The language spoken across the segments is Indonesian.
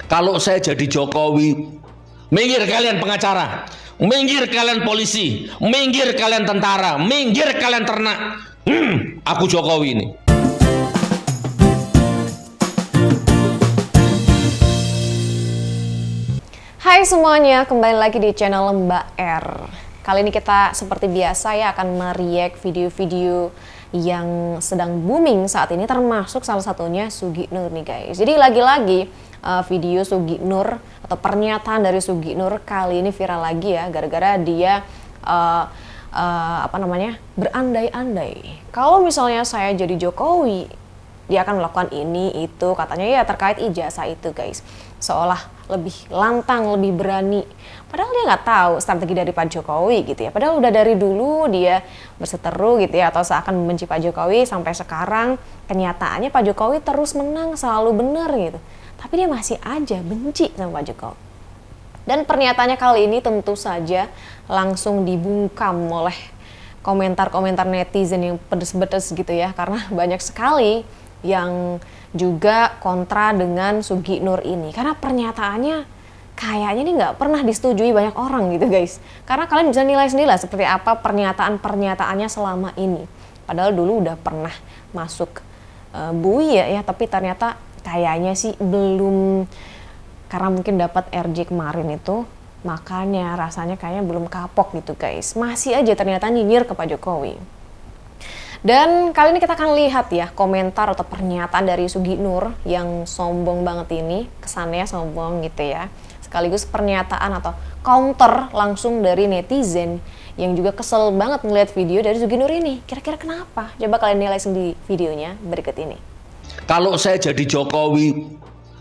Kalau saya jadi Jokowi, minggir kalian pengacara, minggir kalian polisi, minggir kalian tentara, minggir kalian ternak. Aku Jokowi ini. Hai semuanya, kembali lagi di channel Mbak R. Kali ini kita seperti biasa ya akan mereact video-video yang sedang booming saat ini, termasuk salah satunya Sugi Nur nih guys. Jadi lagi-lagi video Sugi Nur atau pernyataan dari Sugi Nur kali ini viral lagi ya, gara-gara dia berandai-andai. Kalau misalnya saya jadi Jokowi, dia akan melakukan ini itu, katanya ya terkait ijazah itu guys. Seolah lebih lantang, lebih berani. Padahal dia nggak tahu strategi dari Pak Jokowi gitu ya. Padahal udah dari dulu dia berseteru gitu ya, atau seakan membenci Pak Jokowi, sampai sekarang kenyataannya Pak Jokowi terus menang, selalu benar gitu. Tapi dia masih aja benci sama Pak Jokowi. Dan pernyataannya kali ini tentu saja langsung dibungkam oleh komentar-komentar netizen yang pedes-pedes gitu ya, karena banyak sekali yang juga kontra dengan Sugi Nur ini, karena pernyataannya kayaknya ini nggak pernah disetujui banyak orang gitu guys. Karena kalian bisa nilai sendiri lah seperti apa pernyataan-pernyataannya selama ini. Padahal dulu udah pernah masuk bui ya, tapi ternyata kayaknya sih belum, karena mungkin dapat RJ kemarin itu, makanya rasanya kayaknya belum kapok gitu guys. Masih aja ternyata nyinyir ke Pak Jokowi. Dan kali ini kita akan lihat ya komentar atau pernyataan dari Sugi Nur yang sombong banget ini, kesannya sombong gitu ya. Sekaligus pernyataan atau counter langsung dari netizen yang juga kesel banget ngeliat video dari Sugi Nur ini. Kira-kira kenapa? Coba kalian nilai sendiri videonya berikut ini. Kalau saya jadi Jokowi,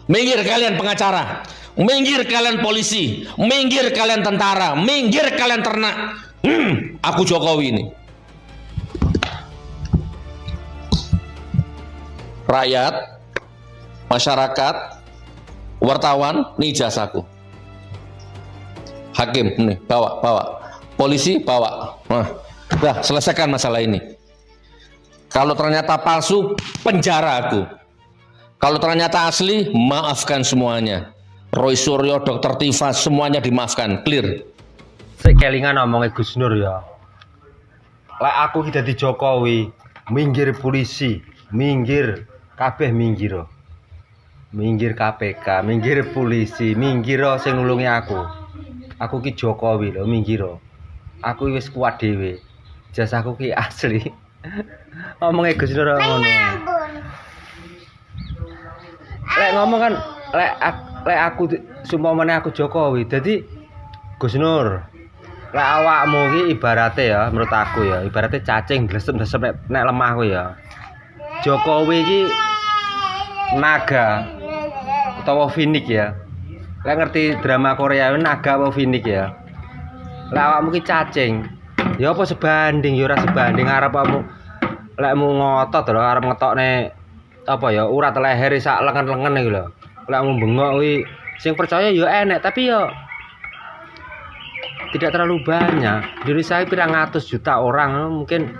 minggir kalian pengacara, minggir kalian polisi, minggir kalian tentara, minggir kalian ternak. Aku Jokowi ini. Rakyat, masyarakat, wartawan, ini ijazahku. Hakim, nih, bawa. Polisi, bawa. Nah, udah selesaikan masalah ini. Kalau ternyata palsu, penjara aku. Kalau ternyata asli, maafkan semuanya. Roy Suryo, Dr. Tifa, semuanya dimaafkan. Clear. Kelingan ngomongnya Gus Nur ya. Lah aku dadi Jokowi, minggir polisi, minggir kabeh minggir. Minggir KPK, minggir polisi, minggir sing nulungi aku. Aku ki Jokowi lho, minggir. Aku wis kuat dhewe. Jasahku ki asli. Ngomongnya Gus Nur ngono. Lek ngomong kan lek aku sumpamane aku Jokowi. Dadi Gus Nur, lek awakmu ki ibarate ya, menurut aku ya, ibarate cacing glesem-glesem nek lemah ku ya. Jokowi ki naga utawa finik ya. Lek ngerti drama Korea naga apa finik ya. Lek awakmu ki cacing, ya apa sebanding ya ora sebanding arep kamu lekmu ngotot lho arep ngetokne apa ya urat leher sak lengen-lengen iki lho. Lekmu bengok kuwi sing percaya ya enek tapi ya tidak terlalu banyak. Indonesia pirang atus juta orang, mungkin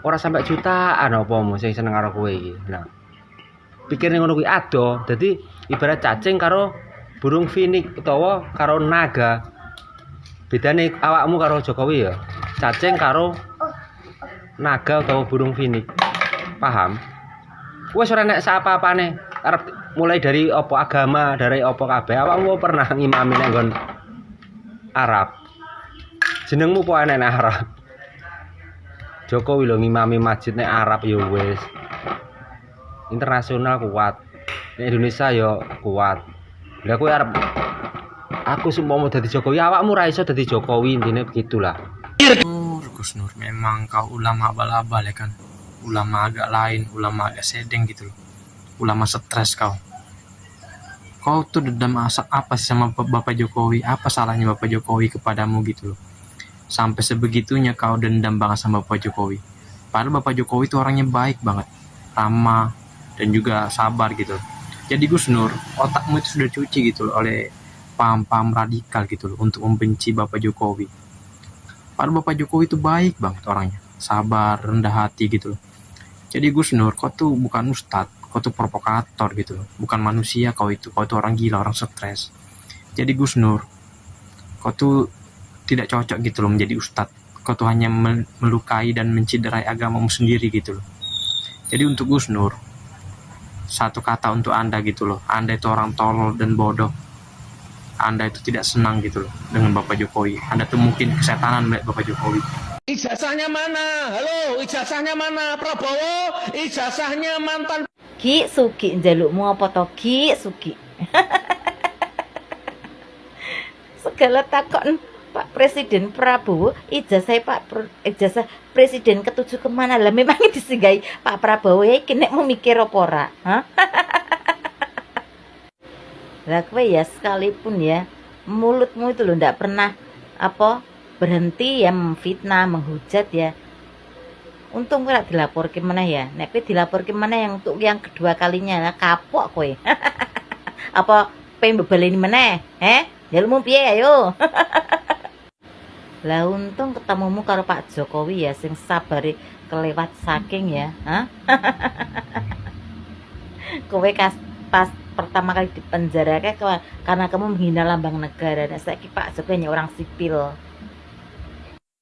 orang sampai jutaan apa sing seneng karo kowe iki. Nah, pikirnya ngono kuwi ado. Dadi ibarat cacing karo burung finik utawa karo naga. Bedane awakmu karo Jokowi ya, cacing karo naga utawa burung finik. Paham? Wes ora nek apa-apane arep mulai dari apa agama, dari apa kabeh. Awakmu pernah ngimami nek nggon Arab. Jenengmu po enek nek Arab. Jokowi lho ngimami masjid nek Arab ya wis. Internasional kuat. Nek Indonesia ya kuat. Lah kowe arep aku sumpama dadi Jokowi, awakmu ra iso dadi Jokowi, intine begitulah. Gus Nur, memang kau ulama abal-abal ya kan. Ulama agak lain, ulama agak sedeng gitu loh. Ulama stres kau. Kau tuh dendam apa sih sama Bapak Jokowi? Apa salahnya Bapak Jokowi kepadamu gitu loh? Sampai sebegitunya kau dendam banget sama Bapak Jokowi. Padahal Bapak Jokowi itu orangnya baik banget, ramah dan juga sabar gitu. Jadi Gus Nur, otakmu itu sudah cuci gitu loh oleh paham-paham radikal gitu loh untuk membenci Bapak Jokowi. Padahal Bapak Jokowi itu baik banget orangnya, sabar, rendah hati gitu loh. Jadi Gus Nur, kau tuh bukan ustadz, kau tuh provokator gitu loh. Bukan manusia kau itu orang gila, orang stres. Jadi Gus Nur, kau tuh tidak cocok gitu loh menjadi ustadz. Kau tuh hanya melukai dan menciderai agamamu sendiri gitu loh. Jadi untuk Gus Nur, satu kata untuk Anda gitu loh, Anda itu orang tolol dan bodoh. Anda itu tidak senang gitu loh dengan Bapak Jokowi. Anda tuh mungkin kesetanan melihat Bapak Jokowi. Ijazahnya mana? Halo, ijazahnya mana? Prabowo, ijazahnya mantan. Ki Suki njalukmu apa to Ki Suki? Segala takon Pak Presiden Prabowo, ijazah ijazah Presiden ketujuh kemana lah? Memang disinggahi Pak Prabowo ya iki nek mau mikir apa ora? Hah? Lah kowe ya sekalipun ya mulutmu itu loh ndak pernah berhenti ya memfitnah, menghujat ya. Untung kowe lak dilaporke meneh ya. Nek kowe dilaporke meneh yang untuk yang kedua kalinya lah kapok kowe. Apa pengen bebaleni meneh? Jalmu piye ayo? Lah untung ketemumu karo Pak Jokowi ya sing sabare kelewat saking ya. Kowe pas pertama kali dipenjara karena kamu menghina lambang negara. Nah, saiki Pak Jokowi hanya orang sipil.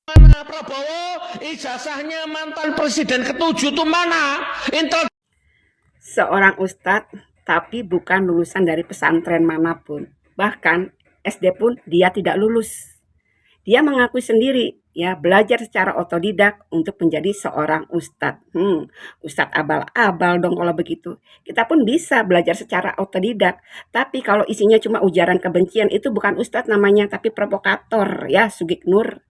Mana Prabowo, ijazahnya mantan presiden ketujuh tuh mana? Seorang ustadz tapi bukan lulusan dari pesantren manapun. Bahkan SD pun dia tidak lulus. Dia mengakui sendiri ya belajar secara otodidak untuk menjadi seorang ustadz. Ustadz abal-abal dong kalau begitu. Kita pun bisa belajar secara otodidak. Tapi kalau isinya cuma ujaran kebencian itu bukan ustadz namanya, tapi provokator ya Sugik Nur.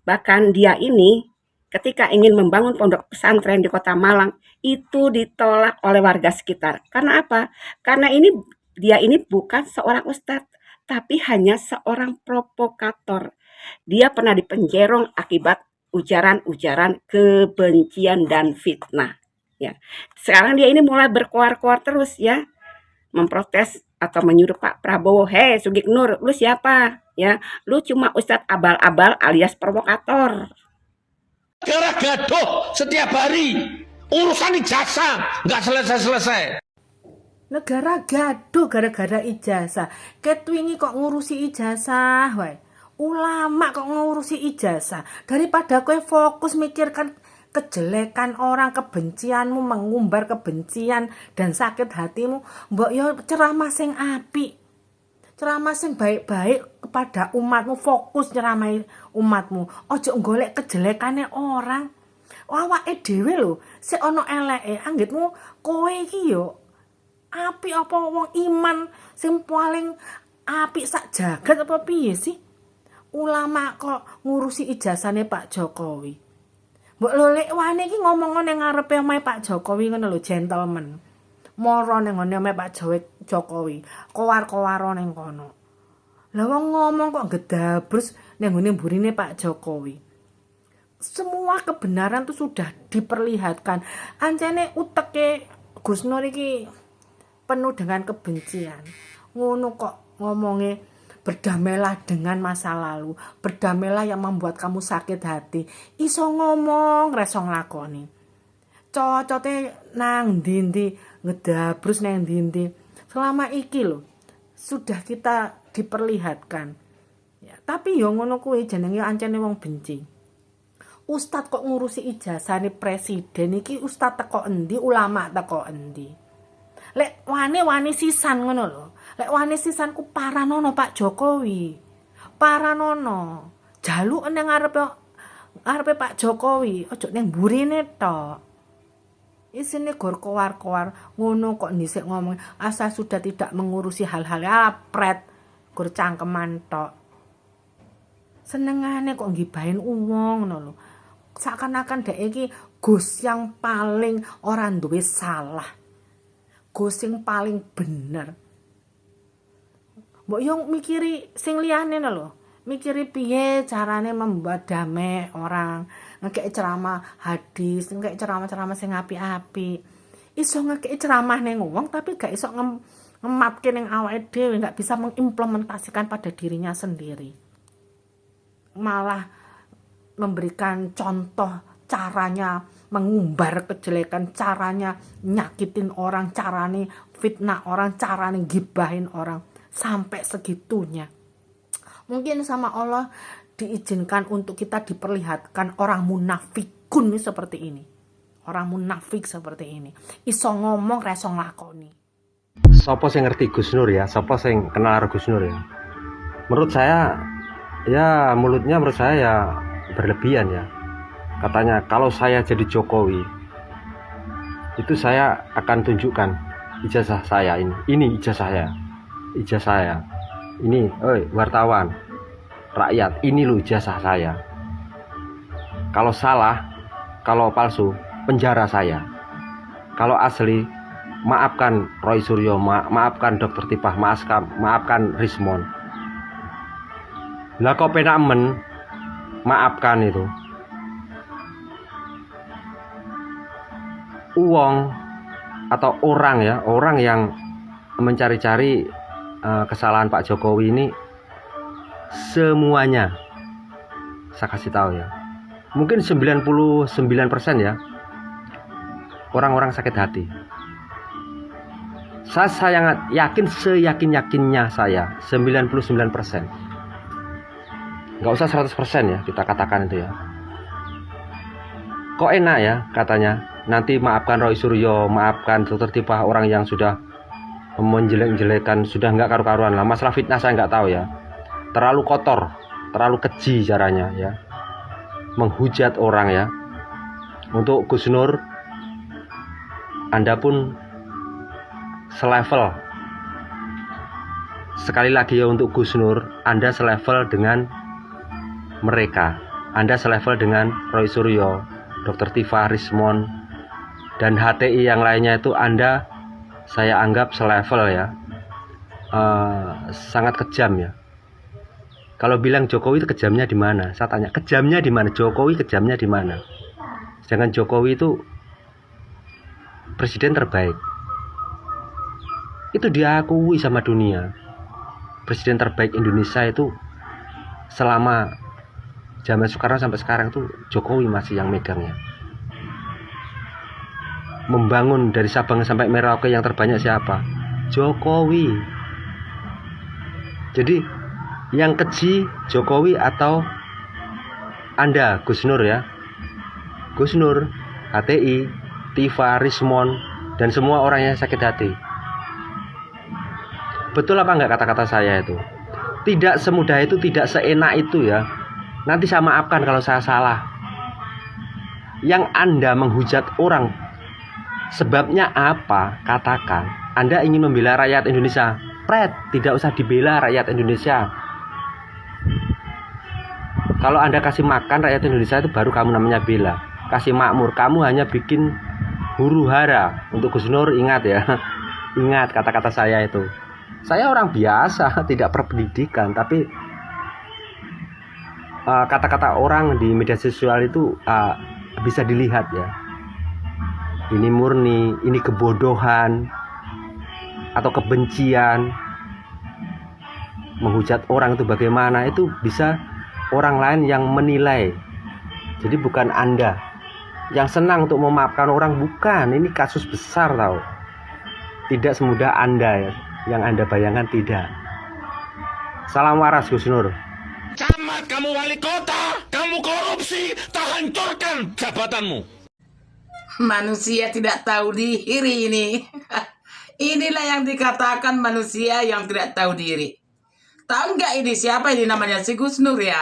Bahkan dia ini ketika ingin membangun pondok pesantren di Kota Malang itu ditolak oleh warga sekitar. Karena apa? Karena dia ini bukan seorang ustadz, tapi hanya seorang provokator. Dia pernah dipenjerong akibat ujaran-ujaran kebencian dan fitnah. Ya, sekarang dia ini mulai berkoar-koar terus ya, memprotes atau menyuruh Pak Prabowo, "Hei Sugik Nur, lu siapa? Ya, lu cuma ustadz abal-abal alias provokator." Gara gaduh setiap hari, urusan ijazah nggak selesai-selesai. Negara gaduh gara-gara ijazah. Ketwingi kok ngurusi ijazah, wae. Ulama kok ngurusi ijazah. Daripada kowe fokus mikirkan kejelekan orang, kebencianmu, mengumbar kebencian dan sakit hatimu, mbok yo ceramah sing apik. Ceramah sing baik-baik kepada umatmu, fokus nyeramahi umatmu. Ojo golek kejelekane orang. Awake dhewe lho, sik ana eleke, anggitmu kowe iki yo apik apa wong iman sing paling apik sak jagat apa piye sih? Ulama kok ngurusi ijazahne Pak Jokowi. Mbok lho lek wane iki ngomong ning ngarepe omahe Pak Jokowi ngono lho, gentleman. Moro ning ngene omahe Pak Jokowi, kowar-kowaro ning kono. Lah wong ngomong kok gedabrus ning ngene mburine Pak Jokowi. Semua kebenaran tuh sudah diperlihatkan. Ancene uteke Gus Nur iki penuh dengan kebencian. Ngono kok ngomongnya berdamailah dengan masa lalu, berdamailah yang membuat kamu sakit hati. Iso ngomong, reso nglakoni. Cocote nang ndi-ndi, ngedabrus nang ndi-ndi. Selama iki lho, sudah kita diperlihatkan. Ya, tapi yo ngono kuwi jenenge ancene wong benci. Ustad kok ngurusi ijazahane presiden iki, ustad teko endi, ulama teko endi? Lek wani sisan ngono lho. Lek wani sisan ku paranono Pak Jokowi. Paranono. Jaluk nang ngarepe Pak Jokowi, ojo nang mburine tok. Isine gor kowar-kowar ngono kok dhisik ngomong asal sudah tidak mengurusi hal-hal apret, gor cangkeman tok. Senengane kok ngibahin wong ngono lho. Seakan-akan dhek iki Gus yang paling ora duwe salah. Gus sing paling bener. Mbok yo mikiri sing liyane lho. Mikiri piye carane membuat damai orang, ngekek ceramah hadis, ngekek ceramah-ceramah sing apik-apik. Iso ngekek ceramah ning wong tapi gak iso ngematke ning awake dhewe, gak bisa mengimplementasikan pada dirinya sendiri. Malah memberikan contoh caranya mengumbar kejelekan, caranya nyakitin orang, caranya fitnah orang, caranya gibahin orang, sampai segitunya. Mungkin sama Allah diizinkan untuk kita diperlihatkan orang munafikun seperti ini. Orang munafik seperti ini. Iso ngomong, reso nglakoni. Sopo sing ngerti Gus Nur ya, sopo sing kenal karo Gus Nur ya. Menurut saya ya mulutnya menurut saya ya berlebihan ya. Katanya kalau saya jadi Jokowi itu saya akan tunjukkan ijazah saya ini. Ini ijazah saya. Ijazah saya. Ini, oi wartawan, rakyat, ini loh ijazah saya. Kalau salah, kalau palsu, penjara saya. Kalau asli, maafkan Roy Suryo, maafkan Dr. Tifah, maafkan Rismon. Lah kok penak men, maafkan itu. Uang atau orang ya, orang yang mencari-cari kesalahan Pak Jokowi ini semuanya saya kasih tahu ya, mungkin 99% ya orang-orang sakit hati. Saya sangat yakin, seyakin-yakinnya saya 99%, nggak usah 100% ya kita katakan itu ya. Kok enak ya katanya, nanti maafkan Roy Suryo, maafkan Dr. Tifah, orang yang sudah menjelek-jelekan, sudah nggak karu-karuan lah. Masalah fitnah saya nggak tahu ya, terlalu kotor, terlalu keji caranya ya, menghujat orang ya. Untuk Gus Nur, Anda pun selevel. Sekali lagi ya, untuk Gus Nur, Anda selevel dengan mereka. Anda selevel dengan Roy Suryo, Dr. Tifah, Rismon, dan HTI yang lainnya itu Anda saya anggap selevel ya. Sangat kejam ya. Kalau bilang Jokowi itu kejamnya di mana? Saya tanya, kejamnya di mana? Jokowi kejamnya di mana? Sedangkan Jokowi itu presiden terbaik. Itu diakui sama dunia. Presiden terbaik Indonesia itu selama zaman Soekarno sampai sekarang tuh Jokowi masih yang megangnya. Membangun dari Sabang sampai Merauke yang terbanyak siapa? Jokowi. Jadi yang keji Jokowi atau Anda, Gus Nur ya? Gus Nur, HTI, Tifah, Rismon, dan semua orang yang sakit hati. Betul apa enggak kata-kata saya itu? Tidak semudah itu, tidak seenak itu ya. Nanti saya maafkan kalau saya salah. Yang Anda menghujat orang, sebabnya apa? Katakan. Anda ingin membela rakyat Indonesia. Pret, tidak usah dibela rakyat Indonesia. Kalau Anda kasih makan rakyat Indonesia itu baru kamu namanya bela. Kasih makmur, kamu hanya bikin huru hara. Untuk Gus Nur ingat ya. Ingat kata-kata saya itu. Saya orang biasa, tidak berpendidikan, tapi kata-kata orang di media sosial itu bisa dilihat ya. Ini murni, ini kebodohan atau kebencian. Menghujat orang itu bagaimana, itu bisa orang lain yang menilai. Jadi bukan Anda yang senang untuk memaafkan orang, bukan. Ini kasus besar tahu. Tidak semudah Anda ya, yang Anda bayangkan, tidak. Salam waras Gus Nur. Camat, kamu wali kota, kamu korupsi, tak hancurkan jabatanmu. Manusia tidak tahu diri ini. Inilah yang dikatakan manusia yang tidak tahu diri. Tahu nggak ini siapa ini namanya? Si Gus Nur ya.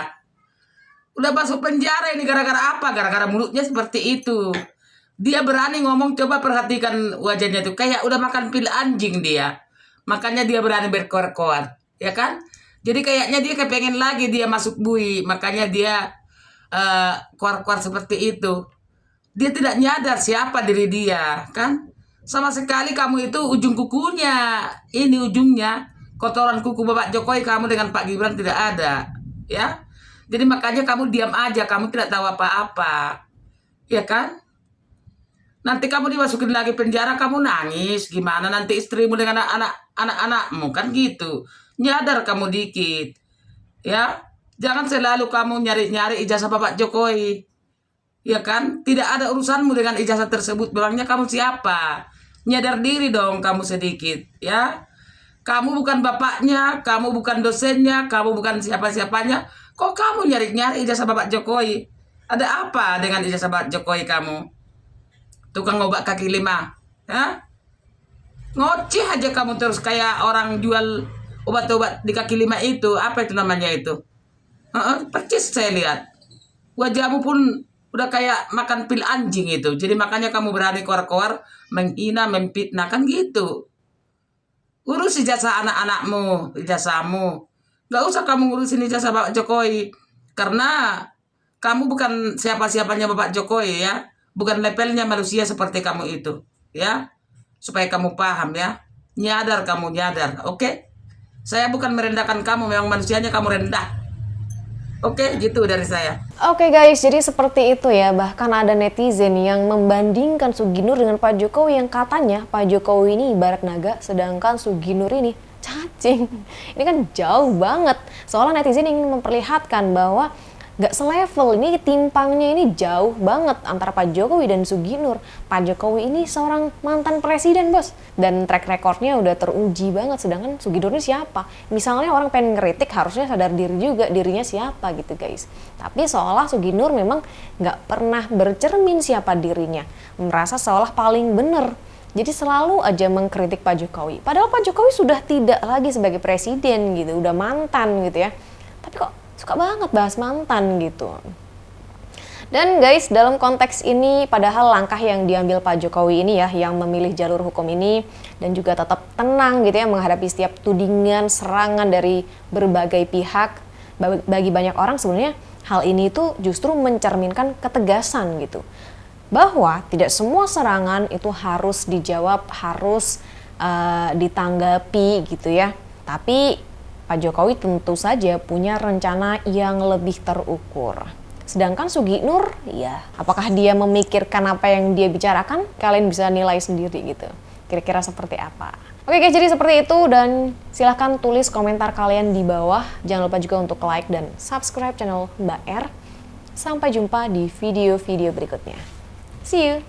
Udah masuk penjara ini gara-gara apa? Gara-gara mulutnya seperti itu. Dia berani ngomong, coba perhatikan wajahnya tuh. Kayak udah makan pil anjing dia. Makanya dia berani berkoar-koar. Ya kan? Jadi kayaknya dia kepengen lagi dia masuk bui. Makanya dia koar-koar seperti itu. Dia tidak nyadar siapa diri dia, kan? Sama sekali kamu itu ujung kukunya. Ini ujungnya. Kotoran kuku Bapak Jokowi kamu dengan Pak Gibran tidak ada. Ya. Jadi makanya kamu diam aja. Kamu tidak tahu apa-apa. Ya kan? Nanti kamu dimasukin lagi penjara, kamu nangis. Gimana nanti istrimu dengan anak-anakmu, kan gitu. Nyadar kamu dikit. Ya. Jangan selalu kamu nyari-nyari ijazah Bapak Jokowi. Ya kan? Tidak ada urusanmu dengan ijazah tersebut. Bilangnya kamu siapa? Nyadar diri dong kamu sedikit, ya. Kamu bukan bapaknya, kamu bukan dosennya, kamu bukan siapa-siapanya. Kok kamu nyari-nyari ijazah Bapak Jokowi? Ada apa dengan ijazah Bapak Jokowi kamu? Tukang obat kaki lima, ya? Ngoceh aja kamu terus kayak orang jual obat-obat di kaki lima itu. Apa itu namanya itu? Percis saya lihat. Wajahmu pun udah kayak makan pil anjing itu. Jadi makanya kamu berani keluar-keluar menghina, memfitnah kan gitu. Urus ijazah anak-anakmu, ijazahmu. Gak usah kamu ngurusin ijazah Bapak Jokowi. Karena kamu bukan siapa-siapanya Bapak Jokowi ya. Bukan levelnya manusia seperti kamu itu. Ya. Supaya kamu paham ya. Nyadar kamu, nyadar. Oke? Saya bukan merendahkan kamu. Memang manusianya kamu rendah. Oke, gitu dari saya. Oke guys, jadi seperti itu ya. Bahkan ada netizen yang membandingkan Suginur dengan Pak Jokowi yang katanya Pak Jokowi ini ibarat naga, sedangkan Suginur ini cacing. Ini kan jauh banget. Soalnya netizen ingin memperlihatkan bahwa gak selevel, ini timpangnya ini jauh banget antara Pak Jokowi dan Suginur. Pak Jokowi ini seorang mantan presiden bos, dan track recordnya udah teruji banget, sedangkan Suginur ini siapa? Misalnya orang pengen ngeritik harusnya sadar diri juga dirinya siapa gitu guys. Tapi seolah Suginur memang gak pernah bercermin siapa dirinya, merasa seolah paling bener. Jadi selalu aja mengkritik Pak Jokowi. Padahal Pak Jokowi sudah tidak lagi sebagai presiden gitu, udah mantan gitu ya. Tapi kok suka banget bahas mantan gitu. Dan guys, dalam konteks ini padahal langkah yang diambil Pak Jokowi ini ya, yang memilih jalur hukum ini dan juga tetap tenang gitu ya menghadapi setiap tudingan, serangan dari berbagai pihak, bagi banyak orang sebenarnya hal ini tuh justru mencerminkan ketegasan gitu. Bahwa tidak semua serangan itu harus dijawab, harus ditanggapi gitu ya. Tapi Pak Jokowi tentu saja punya rencana yang lebih terukur. Sedangkan Suginur, ya, apakah dia memikirkan apa yang dia bicarakan? Kalian bisa nilai sendiri gitu. Kira-kira seperti apa? Oke guys, jadi seperti itu dan silahkan tulis komentar kalian di bawah. Jangan lupa juga untuk like dan subscribe channel Mbak R. Sampai jumpa di video-video berikutnya. See you!